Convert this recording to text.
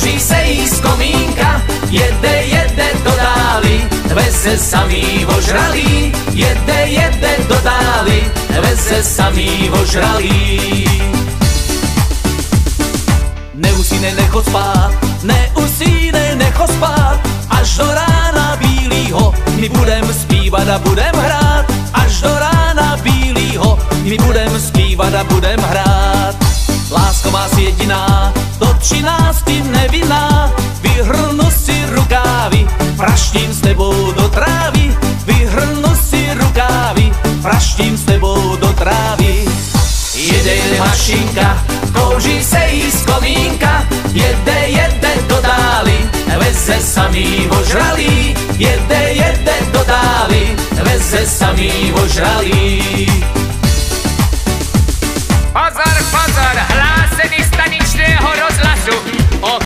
koží se jí z komínka, jede do dály, veze samý ožralý, jede do dály, veze samý ožralý. Neusínej, nechoď spát, neusínej, nechoď spát, až do rána bílýho my budem zpívat a budem hrát, až do rána bílýho my budem zpívat a budem hrát. Lásko má si jediná, do 13 nevinná, vyhrnu si rukávy, praštím s tebou do trávy, vyhrnu si rukávy, praštím s tebou do trávy. Jede mašinka, kouří se jí z komínka, jede do dály, veze samý ožralý, jede do dály, veze samý ožralý. Pozor, pozor, hlásený staničného rozhlasu.